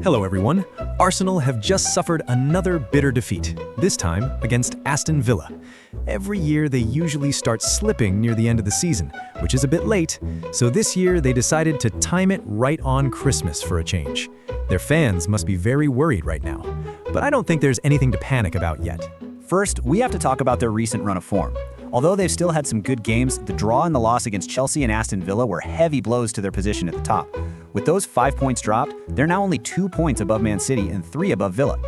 Hello everyone. Arsenal have just suffered another bitter defeat, this time against Aston Villa. Every year they usually start slipping near the end of the season, which is a bit late, so this year they decided to time it right on Christmas for a change. Their fans must be very worried right now, but I don't think there's anything to panic about yet. First, we have to talk about their recent run of form. Although they've still had some good games, the draw and the loss against Chelsea and Aston Villa were heavy blows to their position at the top. With those 5 points dropped, they're now only 2 points above Man City and 3 above Villa.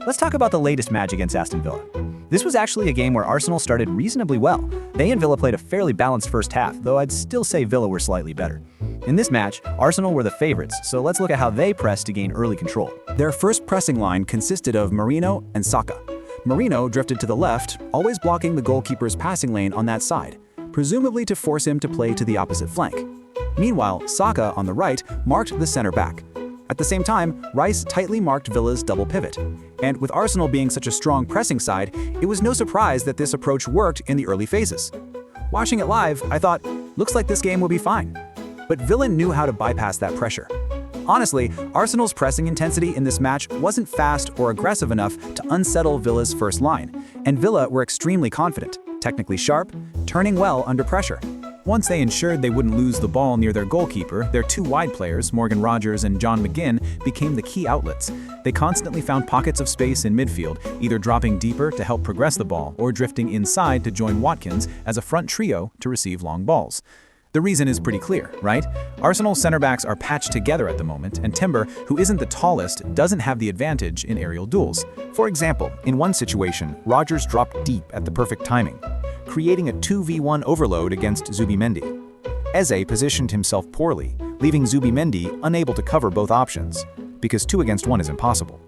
Let's talk about the latest match against Aston Villa. This was actually a game where Arsenal started reasonably well. They and Villa played a fairly balanced first half, though I'd still say Villa were slightly better. In this match, Arsenal were the favorites, so let's look at how they pressed to gain early control. Their first pressing line consisted of Merino and Saka. Merino drifted to the left, always blocking the goalkeeper's passing lane on that side, presumably to force him to play to the opposite flank. Meanwhile, Saka on the right marked the center back. At the same time, Rice tightly marked Villa's double pivot. And with Arsenal being such a strong pressing side, it was no surprise that this approach worked in the early phases. Watching it live, I thought, looks like this game will be fine. But Villa knew how to bypass that pressure. Honestly, Arsenal's pressing intensity in this match wasn't fast or aggressive enough to unsettle Villa's first line, and Villa were extremely confident, technically sharp, turning well under pressure. Once they ensured they wouldn't lose the ball near their goalkeeper, their two wide players, Morgan Rogers and John McGinn, became the key outlets. They constantly found pockets of space in midfield, either dropping deeper to help progress the ball or drifting inside to join Watkins as a front trio to receive long balls. The reason is pretty clear, right? Arsenal's center backs are patched together at the moment, and Timber, who isn't the tallest, doesn't have the advantage in aerial duels. For example, in one situation, Rogers dropped deep at the perfect timing, creating a 2v1 overload against Zubimendi. Eze positioned himself poorly, leaving Zubimendi unable to cover both options, because 2 against 1 is impossible.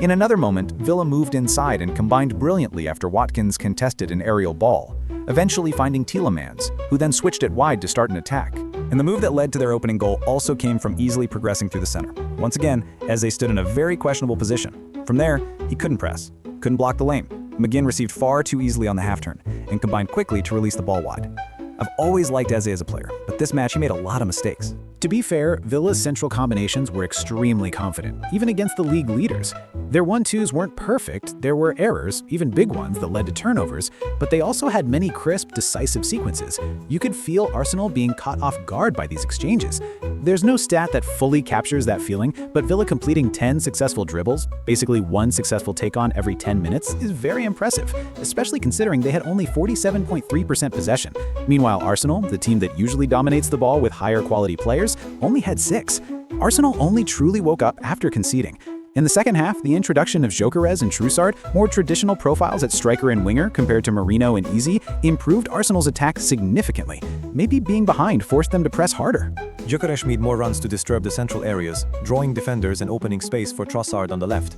In another moment, Villa moved inside and combined brilliantly after Watkins contested an aerial ball, eventually finding Tielemans, who then switched it wide to start an attack. And the move that led to their opening goal also came from easily progressing through the center. Once again, Eze stood in a very questionable position. From there, he couldn't press, couldn't block the lane. McGinn received far too easily on the half-turn and combined quickly to release the ball wide. I've always liked Eze as a player, but this match he made a lot of mistakes. To be fair, Villa's central combinations were extremely confident, even against the league leaders. Their 1-2s weren't perfect, there were errors, even big ones that led to turnovers, but they also had many crisp, decisive sequences. You could feel Arsenal being caught off guard by these exchanges. There's no stat that fully captures that feeling, but Villa completing 10 successful dribbles, basically 1 successful take-on every 10 minutes, is very impressive, especially considering they had only 47.3% possession. Meanwhile, Arsenal, the team that usually dominates the ball with higher quality players, only had 6. Arsenal only truly woke up after conceding. In the second half, the introduction of Gyökeres and Trossard, more traditional profiles at striker and winger compared to Merino and Eze, improved Arsenal's attack significantly. Maybe being behind forced them to press harder. Gyökeres made more runs to disturb the central areas, drawing defenders and opening space for Trossard on the left.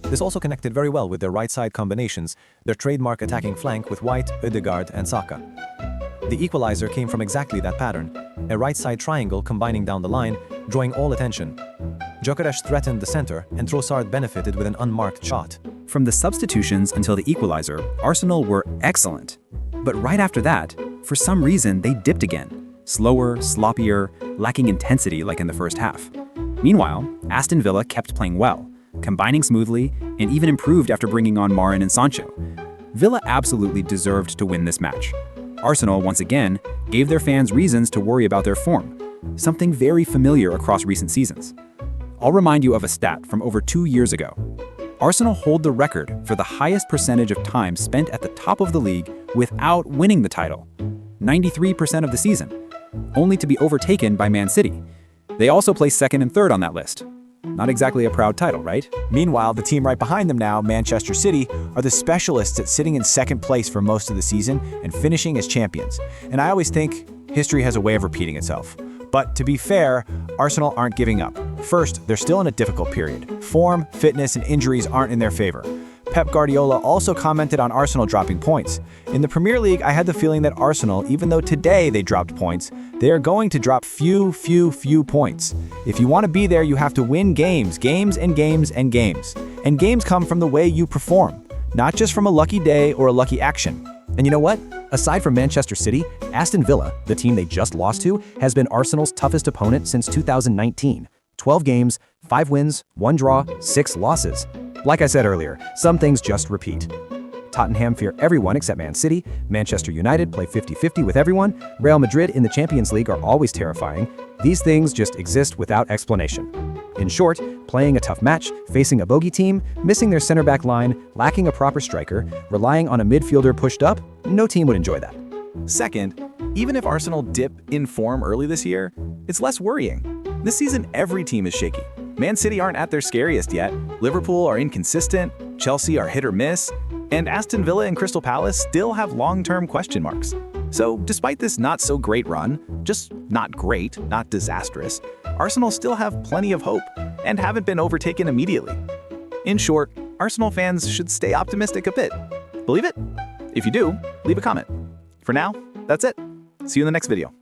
This also connected very well with their right-side combinations, their trademark attacking flank with White, Ødegaard, and Saka. The equalizer came from exactly that pattern, a right-side triangle combining down the line, drawing all attention. Gyökeres threatened the center, and Trossard benefited with an unmarked shot. From the substitutions until the equalizer, Arsenal were excellent. But right after that, for some reason they dipped again. Slower, sloppier, lacking intensity like in the first half. Meanwhile, Aston Villa kept playing well, combining smoothly, and even improved after bringing on Marin and Sancho. Villa absolutely deserved to win this match. Arsenal, once again, gave their fans reasons to worry about their form, something very familiar across recent seasons. I'll remind you of a stat from over 2 years ago. Arsenal hold the record for the highest percentage of time spent at the top of the league without winning the title, 93% of the season, only to be overtaken by Man City. They also placed second and third on that list. Not exactly a proud title, right? Meanwhile, the team right behind them now, Manchester City, are the specialists at sitting in second place for most of the season and finishing as champions. And I always think history has a way of repeating itself. But to be fair, Arsenal aren't giving up. First, they're still in a difficult period. Form, fitness, and injuries aren't in their favor. Pep Guardiola also commented on Arsenal dropping points. In the Premier League, I had the feeling that Arsenal, even though today they dropped points, they are going to drop few points. If you want to be there, you have to win games. And games come from the way you perform, not just from a lucky day or a lucky action. And you know what? Aside from Manchester City, Aston Villa, the team they just lost to, has been Arsenal's toughest opponent since 2019. 12 games, 5 wins, 1 draw, 6 losses. Like I said earlier, some things just repeat. Tottenham fear everyone except Man City, Manchester United play 50-50 with everyone, Real Madrid in the Champions League are always terrifying. These things just exist without explanation. In short, playing a tough match, facing a bogey team, missing their center-back line, lacking a proper striker, relying on a midfielder pushed up, no team would enjoy that. Second, even if Arsenal dip in form early this year, it's less worrying. This season, every team is shaky. Man City aren't at their scariest yet, Liverpool are inconsistent, Chelsea are hit or miss, and Aston Villa and Crystal Palace still have long-term question marks. So despite this not-so-great run, just not great, not disastrous, Arsenal still have plenty of hope and haven't been overtaken immediately. In short, Arsenal fans should stay optimistic a bit. Believe it? If you do, leave a comment. For now, that's it. See you in the next video.